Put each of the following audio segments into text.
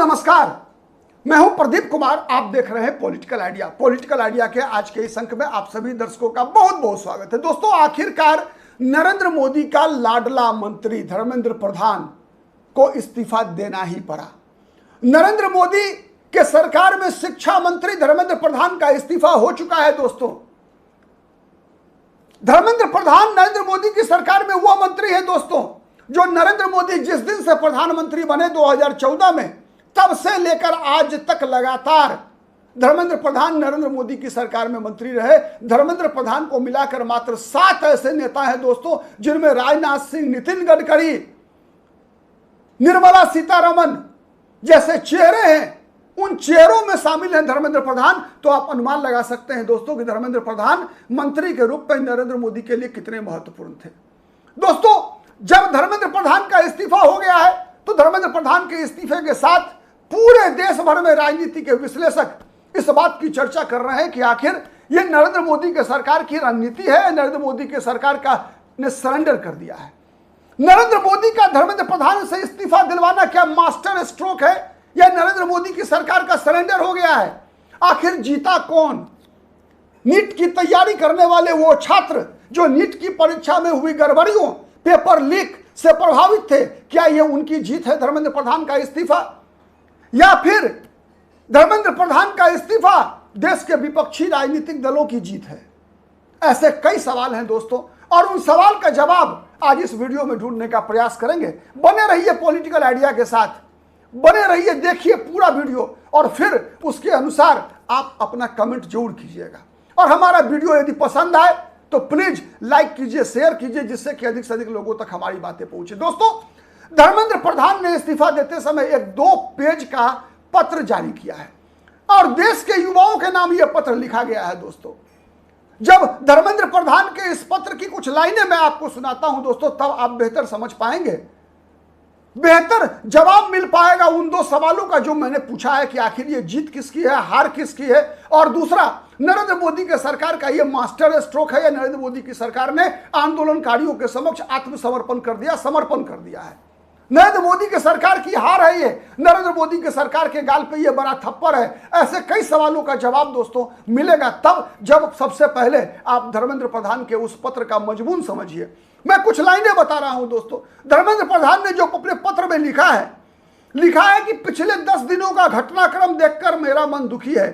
नमस्कार, मैं हूं प्रदीप कुमार। आप देख रहे हैं पॉलिटिकल आइडिया। पॉलिटिकल आइडिया के आज के इस अंक में आप सभी दर्शकों का बहुत बहुत स्वागत है। दोस्तों, आखिरकार नरेंद्र मोदी का लाडला मंत्री धर्मेंद्र प्रधान को इस्तीफा देना ही पड़ा। नरेंद्र मोदी के सरकार में शिक्षा मंत्री धर्मेंद्र प्रधान का इस्तीफा हो चुका है। दोस्तों, धर्मेंद्र प्रधान नरेंद्र मोदी की सरकार में वो मंत्री है दोस्तों जो नरेंद्र मोदी जिस दिन से प्रधानमंत्री बने 2014 में, तब से लेकर आज तक लगातार धर्मेंद्र प्रधान नरेंद्र मोदी की सरकार में मंत्री रहे। धर्मेंद्र प्रधान को मिलाकर मात्र 7 ऐसे नेता हैं दोस्तों जिनमें राजनाथ सिंह, नितिन गडकरी, निर्मला सीतारमण जैसे चेहरे हैं, उन चेहरों में शामिल हैं धर्मेंद्र प्रधान। तो आप अनुमान लगा सकते हैं दोस्तों कि धर्मेंद्र प्रधान मंत्री के रूप में नरेंद्र मोदी के लिए कितने महत्वपूर्ण थे। दोस्तों, जब धर्मेंद्र प्रधान का इस्तीफा हो गया है तो धर्मेंद्र प्रधान के इस्तीफे के साथ पूरे देश भर में राजनीति के विश्लेषक इस बात की चर्चा कर रहे हैं कि आखिर यह नरेंद्र मोदी के सरकार की रणनीति है, नरेंद्र मोदी के सरकार का ने सरेंडर कर दिया है। नरेंद्र मोदी का धर्मेंद्र प्रधान से इस्तीफा दिलवाना क्या मास्टर स्ट्रोक है या नरेंद्र मोदी की सरकार का सरेंडर हो गया है? आखिर जीता कौन? नीट की तैयारी करने वाले वो छात्र जो नीट की परीक्षा में हुई गड़बड़ियों, पेपर लीक से प्रभावित थे, क्या यह उनकी जीत है धर्मेंद्र प्रधान का इस्तीफा, या फिर धर्मेंद्र प्रधान का इस्तीफा देश के विपक्षी राजनीतिक दलों की जीत है? ऐसे कई सवाल हैं दोस्तों, और उन सवाल का जवाब आज इस वीडियो में ढूंढने का प्रयास करेंगे। बने रहिए पॉलिटिकल आइडिया के साथ, बने रहिए, देखिए पूरा वीडियो और फिर उसके अनुसार आप अपना कमेंट जरूर कीजिएगा। और हमारा वीडियो यदि पसंद आए तो प्लीज लाइक कीजिए, शेयर कीजिए, जिससे कि अधिक से अधिक लोगों तक हमारी बातें पहुंचे। दोस्तों, धर्मेंद्र प्रधान ने इस्तीफा देते समय एक 2 पेज का पत्र जारी किया है और देश के युवाओं के नाम यह पत्र लिखा गया है। दोस्तों, जब धर्मेंद्र प्रधान के इस पत्र की कुछ लाइनें मैं आपको सुनाता हूं दोस्तों, तब आप बेहतर समझ पाएंगे, बेहतर जवाब मिल पाएगा उन 2 सवालों का जो मैंने पूछा है कि आखिर ये जीत किसकी है, हार किसकी है, और दूसरा नरेंद्र मोदी के सरकार का ये मास्टर स्ट्रोक है या नरेंद्र मोदी की सरकार ने आंदोलनकारियों के समक्ष आत्मसमर्पण कर दिया, समर्पण कर दिया है। नरेंद्र मोदी की सरकार की हार है ये, नरेंद्र मोदी के सरकार के गाल पे ये बड़ा थप्पड़ है। ऐसे कई सवालों का जवाब दोस्तों मिलेगा तब जब सबसे पहले आप धर्मेंद्र प्रधान के उस पत्र का मजमून समझिए। मैं कुछ लाइनें बता रहा हूं दोस्तों। धर्मेंद्र प्रधान ने जो अपने पत्र में लिखा है कि पिछले 10 दिनों का घटनाक्रम देखकर मेरा मन दुखी है।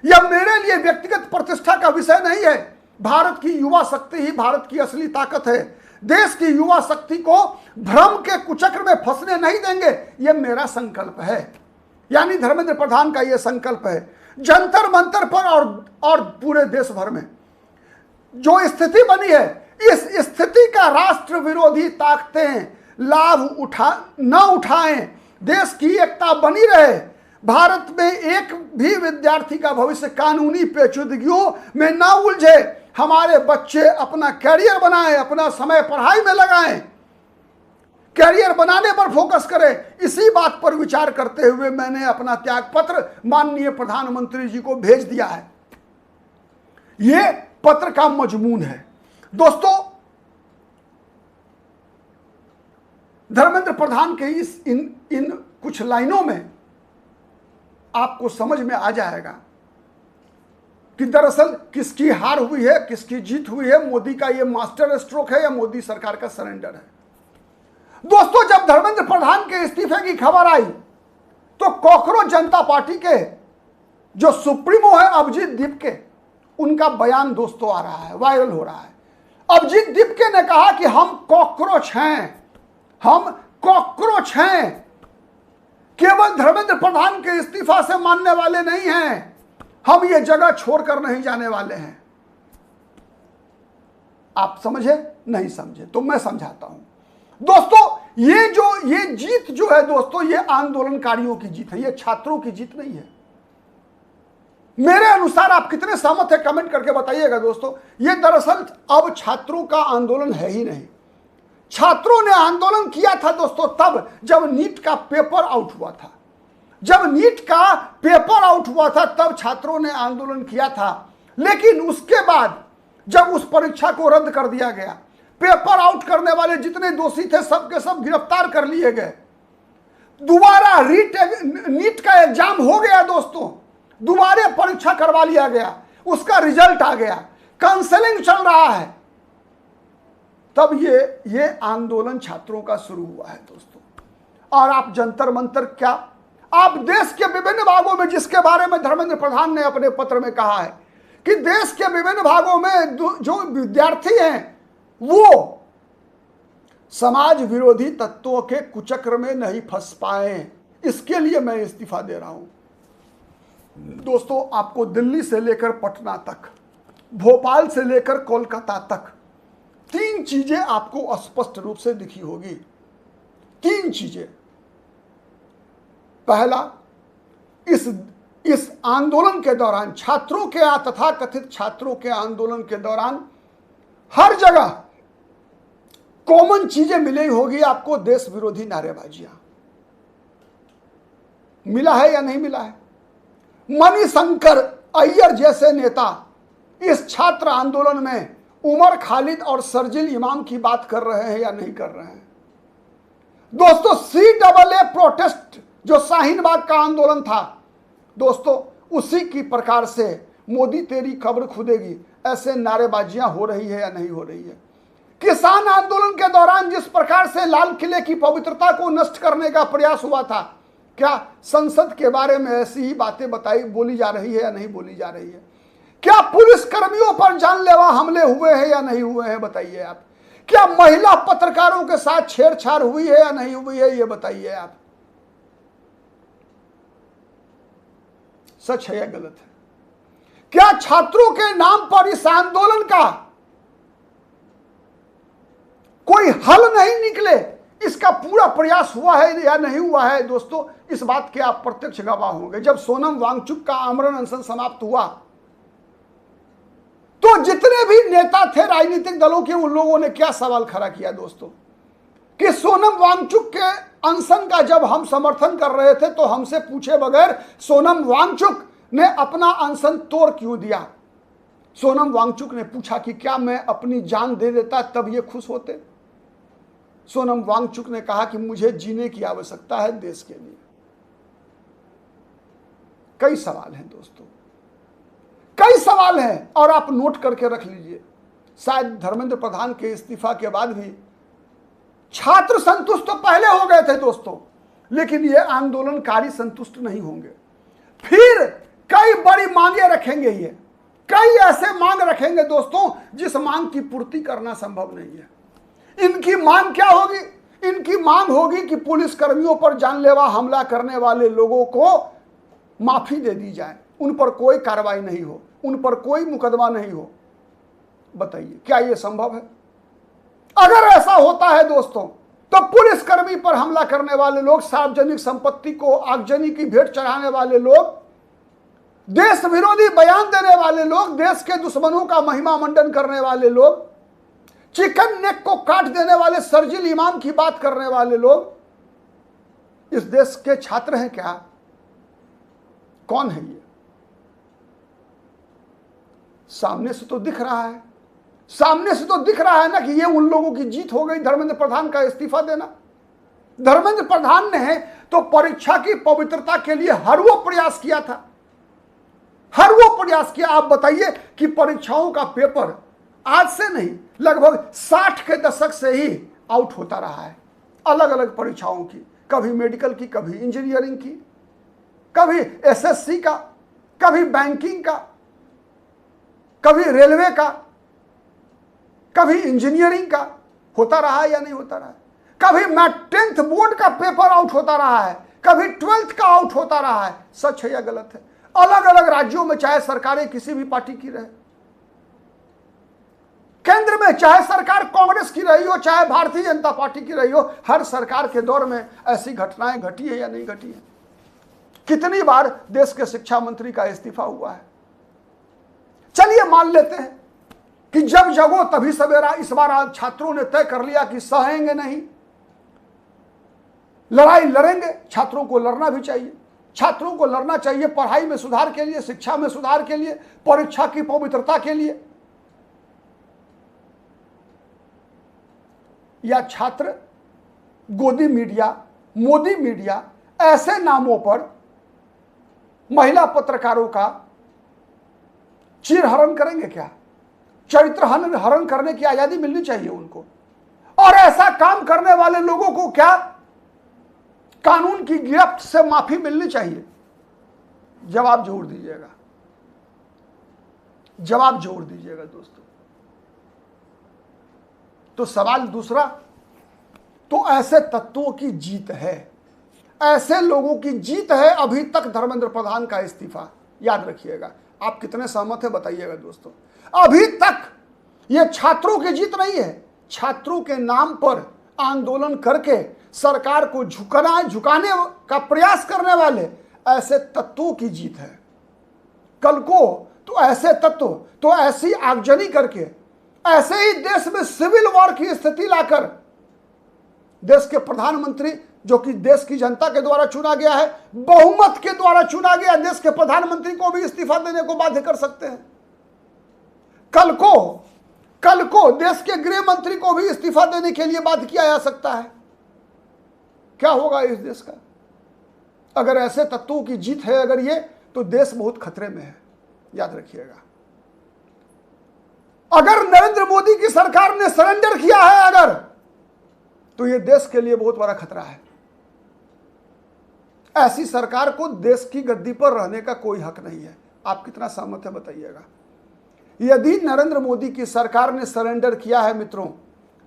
यह मेरे लिए व्यक्तिगत प्रतिष्ठा का विषय नहीं है। भारत की युवा शक्ति ही भारत की असली ताकत है। देश की युवा शक्ति को भ्रम के कुचक्र में फंसने नहीं देंगे, यह मेरा संकल्प है। यानी धर्मेंद्र प्रधान का यह संकल्प है। जंतर मंतर पर और पूरे देश भर में जो स्थिति बनी है, इस स्थिति का राष्ट्र विरोधी ताकतें लाभ न उठाएं, देश की एकता बनी रहे, भारत में एक भी विद्यार्थी का भविष्य कानूनी पेचीदगियों में ना उलझे, हमारे बच्चे अपना कैरियर बनाएं, अपना समय पढ़ाई में लगाएं, कैरियर बनाने पर फोकस करें। इसी बात पर विचार करते हुए मैंने अपना त्याग पत्र माननीय प्रधानमंत्री जी को भेज दिया है। यह पत्र का मजमून है दोस्तों। धर्मेंद्र प्रधान के इन कुछ लाइनों में आपको समझ में आ जाएगा कि दरअसल किसकी हार हुई है, किसकी जीत हुई है, मोदी का यह मास्टर स्ट्रोक है या मोदी सरकार का सरेंडर है। दोस्तों, जब धर्मेंद्र प्रधान के इस्तीफे की खबर आई तो कॉकरोच जनता पार्टी के जो सुप्रीमो है अभिजीत दीपके, उनका बयान दोस्तों आ रहा है, वायरल हो रहा है। अभिजीत दीपके ने कहा कि हम कॉकरोच हैं, हम कॉकरोच हैं, केवल धर्मेंद्र प्रधान के इस्तीफा से मानने वाले नहीं हैं, हम ये जगह छोड़कर नहीं जाने वाले हैं। आप समझे? नहीं समझे तो मैं समझाता हूं दोस्तों। ये जीत जो है दोस्तों, ये आंदोलनकारियों की जीत है, ये छात्रों की जीत नहीं है। मेरे अनुसार आप कितने सहमत है कमेंट करके बताइएगा दोस्तों। ये दरअसल अब छात्रों का आंदोलन है ही नहीं। छात्रों ने आंदोलन किया था दोस्तों तब जब नीट का पेपर आउट हुआ था। जब नीट का पेपर आउट हुआ था तब छात्रों ने आंदोलन किया था, लेकिन उसके बाद जब उस परीक्षा को रद्द कर दिया गया, पेपर आउट करने वाले जितने दोषी थे सब के सब गिरफ्तार कर लिए गए। दोबारा नीट का एग्जाम हो गया दोस्तों, दोबारा परीक्षा करवा लिया गया, उसका रिजल्ट आ गया, काउंसलिंग चल रहा है, तब ये आंदोलन छात्रों का शुरू हुआ है दोस्तों। और आप जंतर मंतर क्या, आप देश के विभिन्न भागों में, जिसके बारे में धर्मेंद्र प्रधान ने अपने पत्र में कहा है कि देश के विभिन्न भागों में जो विद्यार्थी हैं वो समाज विरोधी तत्वों के कुचक्र में नहीं फंस पाए, इसके लिए मैं इस्तीफा दे रहा हूं। दोस्तों, आपको दिल्ली से लेकर पटना तक, भोपाल से लेकर कोलकाता तक 3 चीजें आपको स्पष्ट रूप से दिखी होगी। 3 चीजें। पहला, इस आंदोलन के दौरान, छात्रों के तथाकथित छात्रों के आंदोलन के दौरान हर जगह कॉमन चीजें मिली होगी आपको, देश विरोधी नारेबाजियां। मिला है या नहीं मिला है? मणिशंकर अय्यर जैसे नेता इस छात्र आंदोलन में उमर खालिद और शर्जील इमाम की बात कर रहे हैं या नहीं कर रहे हैं? दोस्तों, CAA प्रोटेस्ट जो शाहीन बाग का आंदोलन था दोस्तों, उसी की प्रकार से मोदी तेरी खबर खुदेगी ऐसे नारेबाजियां हो रही है या नहीं हो रही है? किसान आंदोलन के दौरान जिस प्रकार से लाल किले की पवित्रता को नष्ट करने का प्रयास हुआ था, क्या संसद के बारे में ऐसी ही बातें बोली जा रही है या नहीं बोली जा रही है? क्या पुलिस कर्मियों पर जानलेवा हमले हुए हैं या नहीं हुए हैं? बताइए आप। क्या महिला पत्रकारों के साथ छेड़छाड़ हुई है या नहीं हुई है? ये बताइए आप। सच है या गलत है? क्या छात्रों के नाम पर इस आंदोलन का कोई हल नहीं निकले, इसका पूरा प्रयास हुआ है या नहीं हुआ है? दोस्तों, इस बात के आप प्रत्यक्ष गवाह होंगे। जब सोनम वांगचुक का आमरण अनशन समाप्त हुआ तो जितने भी नेता थे राजनीतिक दलों के, उन लोगों ने क्या सवाल खड़ा किया दोस्तों कि सोनम वांगचुक के अनशन का जब हम समर्थन कर रहे थे तो हमसे पूछे बगैर सोनम वांगचुक ने अपना अनशन तोड़ क्यों दिया? सोनम वांगचुक ने पूछा कि क्या मैं अपनी जान दे देता तब ये खुश होते? सोनम वांगचुक ने कहा कि मुझे जीने की आवश्यकता है देश के लिए। कई सवाल हैं दोस्तों, कई सवाल हैं, और आप नोट करके रख लीजिए। शायद धर्मेंद्र प्रधान के इस्तीफा के बाद भी छात्र संतुष्ट तो पहले हो गए थे दोस्तों, लेकिन ये आंदोलनकारी संतुष्ट नहीं होंगे। फिर कई बड़ी मांगे रखेंगे, ये कई ऐसे मांग रखेंगे दोस्तों जिस मांग की पूर्ति करना संभव नहीं है। इनकी मांग क्या होगी? इनकी मांग होगी कि पुलिस कर्मियों पर जानलेवा हमला करने वाले लोगों को माफी दे दी जाए, उन पर कोई कार्रवाई नहीं हो, उन पर कोई मुकदमा नहीं हो। बताइए, क्या यह संभव है? अगर ऐसा होता है दोस्तों, तो पुलिसकर्मी पर हमला करने वाले लोग, सार्वजनिक संपत्ति को आगजनी की भेंट चढ़ाने वाले लोग, देश विरोधी बयान देने वाले लोग, देश के दुश्मनों का महिमा मंडन करने वाले लोग, चिकन नेक को काट देने वाले शर्जील इमाम की बात करने वाले लोग इस देश के छात्र हैं क्या? कौन है ये? सामने से तो दिख रहा है, सामने से तो दिख रहा है ना कि ये उन लोगों की जीत हो गई, धर्मेंद्र प्रधान का इस्तीफा देना। धर्मेंद्र प्रधान ने तो परीक्षा की पवित्रता के लिए हर वो प्रयास किया था, हर वो प्रयास किया। आप बताइए कि परीक्षाओं का पेपर आज से नहीं, लगभग 60 के दशक से ही आउट होता रहा है, अलग अलग परीक्षाओं की, कभी मेडिकल की, कभी इंजीनियरिंग की, कभी SSC का, कभी बैंकिंग का, कभी रेलवे का, कभी इंजीनियरिंग का होता रहा है या नहीं होता रहा है? कभी 10th बोर्ड का पेपर आउट होता रहा है, कभी 12th का आउट होता रहा है। सच है या गलत है? अलग अलग राज्यों में, चाहे सरकारें किसी भी पार्टी की रहे, केंद्र में चाहे सरकार कांग्रेस की रही हो, चाहे भारतीय जनता पार्टी की रही हो, हर सरकार के दौर में ऐसी घटनाएं घटी है या नहीं घटी है? कितनी बार देश के शिक्षा मंत्री का इस्तीफा हुआ है? चलिए मान लेते हैं कि जब जगो तभी सवेरा, इस बार छात्रों ने तय कर लिया कि सहेंगे नहीं, लड़ाई लड़ेंगे। छात्रों को लड़ना भी चाहिए, छात्रों को लड़ना चाहिए पढ़ाई में सुधार के लिए, शिक्षा में सुधार के लिए, परीक्षा की पवित्रता के लिए। या छात्र गोदी मीडिया, मोदी मीडिया ऐसे नामों पर महिला पत्रकारों का चीरहरण करेंगे क्या? चरित्र हरण करने की आजादी मिलनी चाहिए उनको। और ऐसा काम करने वाले लोगों को क्या कानून की गिरफ्त से माफी मिलनी चाहिए? जवाब जरूर दीजिएगा, जवाब जरूर दीजिएगा दोस्तों। तो सवाल दूसरा, तो ऐसे तत्वों की जीत है, ऐसे लोगों की जीत है अभी तक धर्मेंद्र प्रधान का इस्तीफा। याद रखिएगा। आप कितने सहमत है बताइएगा दोस्तों। अभी तक ये छात्रों की जीत नहीं है। छात्रों के नाम पर आंदोलन करके सरकार को झुकाने का प्रयास करने वाले ऐसे तत्वों की जीत है। कल को तो ऐसे तत्व तो ऐसी आगजनी करके ऐसे ही देश में सिविल वॉर की स्थिति लाकर देश के प्रधानमंत्री, जो कि देश की जनता के द्वारा चुना गया है, बहुमत के द्वारा चुना गया देश के प्रधानमंत्री को भी इस्तीफा देने को बाध्य कर सकते हैं। कल को देश के गृह मंत्री को भी इस्तीफा देने के लिए बाध्य किया जा सकता है। क्या होगा इस देश का? अगर ऐसे तत्वों की जीत है अगर ये, तो देश बहुत खतरे में है। याद रखिएगा। अगर नरेंद्र मोदी की सरकार ने सरेंडर किया है अगर, तो यह देश के लिए बहुत बड़ा खतरा है। ऐसी सरकार को देश की गद्दी पर रहने का कोई हक नहीं है। आप कितना सहमत है बताइएगा। यदि नरेंद्र मोदी की सरकार ने सरेंडर किया है मित्रों,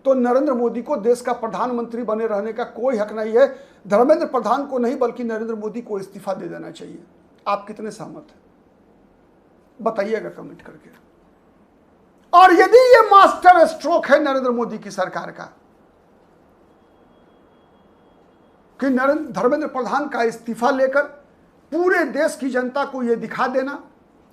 तो नरेंद्र मोदी को देश का प्रधानमंत्री बने रहने का कोई हक नहीं है। धर्मेंद्र प्रधान को नहीं बल्कि नरेंद्र मोदी को इस्तीफा दे देना चाहिए। आप कितने सहमत हैं बताइएगा कमेंट करके। और यदि ये मास्टर स्ट्रोक है नरेंद्र मोदी की सरकार का कि धर्मेंद्र प्रधान का इस्तीफा लेकर पूरे देश की जनता को यह दिखा देना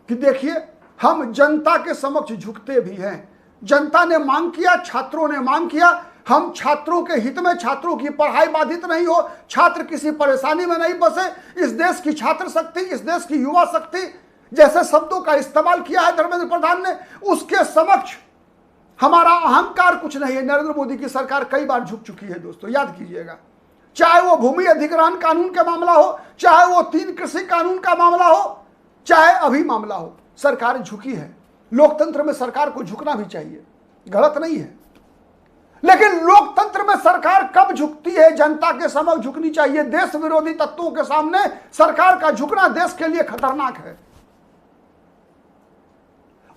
कि देखिए हम जनता के समक्ष झुकते भी हैं। जनता ने मांग किया, छात्रों ने मांग किया, हम छात्रों के हित में, छात्रों की पढ़ाई बाधित नहीं हो, छात्र किसी परेशानी में नहीं फंसे, इस देश की छात्र शक्ति, इस देश की युवा शक्ति जैसे शब्दों का इस्तेमाल किया है धर्मेंद्र प्रधान ने, उसके समक्ष हमारा अहंकार कुछ नहीं है। नरेंद्र मोदी की सरकार कई बार झुक चुकी है दोस्तों, याद कीजिएगा। चाहे वो भूमि अधिग्रहण कानून का मामला हो, चाहे वो 3 कृषि कानून का मामला हो, चाहे अभी मामला हो, सरकार झुकी है। लोकतंत्र में सरकार को झुकना भी चाहिए, गलत नहीं है। लेकिन लोकतंत्र में सरकार कब झुकती है? जनता के समक्ष झुकनी चाहिए। देश विरोधी तत्वों के सामने सरकार का झुकना देश के लिए खतरनाक है।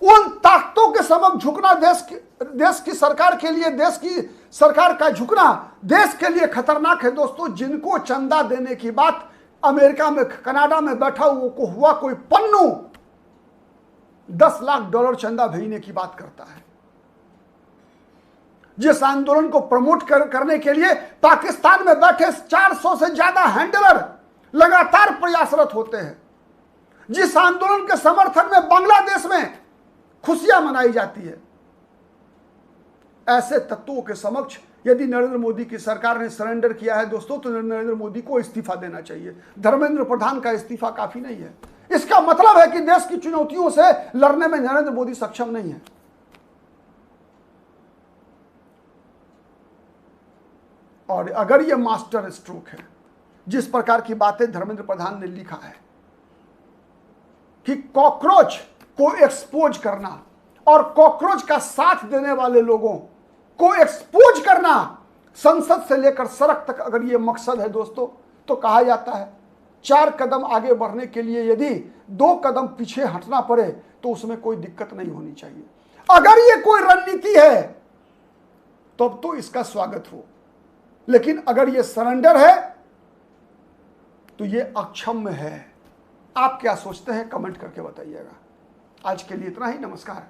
उन ताकतों के समक्ष झुकना देश की सरकार के लिए, देश की सरकार का झुकना देश के लिए खतरनाक है दोस्तों। जिनको चंदा देने की बात अमेरिका में, कनाडा में बैठा हुआ कोई पन्नू $10 लाख चंदा भेजने की बात करता है। जिस आंदोलन को प्रमोट करने के लिए पाकिस्तान में बैठे 400 से ज्यादा हैंडलर लगातार प्रयासरत होते हैं, जिस आंदोलन के समर्थन में बांग्लादेश में खुशियां मनाई जाती है, ऐसे तत्वों के समक्ष यदि नरेंद्र मोदी की सरकार ने सरेंडर किया है दोस्तों, तो नरेंद्र मोदी को इस्तीफा देना चाहिए। धर्मेंद्र प्रधान का इस्तीफा काफी नहीं है। इसका मतलब है कि देश की चुनौतियों से लड़ने में नरेंद्र मोदी सक्षम नहीं है। और अगर यह मास्टर स्ट्रोक है, जिस प्रकार की बातें धर्मेंद्र प्रधान ने लिखा है कि कॉकरोच को एक्सपोज करना और कॉकरोच का साथ देने वाले लोगों को एक्सपोज करना, संसद से लेकर सड़क तक अगर यह मकसद है दोस्तों, तो कहा जाता है 4 कदम आगे बढ़ने के लिए यदि 2 कदम पीछे हटना पड़े तो उसमें कोई दिक्कत नहीं होनी चाहिए। अगर यह कोई रणनीति है तब तो इसका स्वागत हो, लेकिन अगर यह सरेंडर है तो यह अक्षम्य है। आप क्या सोचते हैं कमेंट करके बताइएगा। आज के लिए इतना ही, नमस्कार।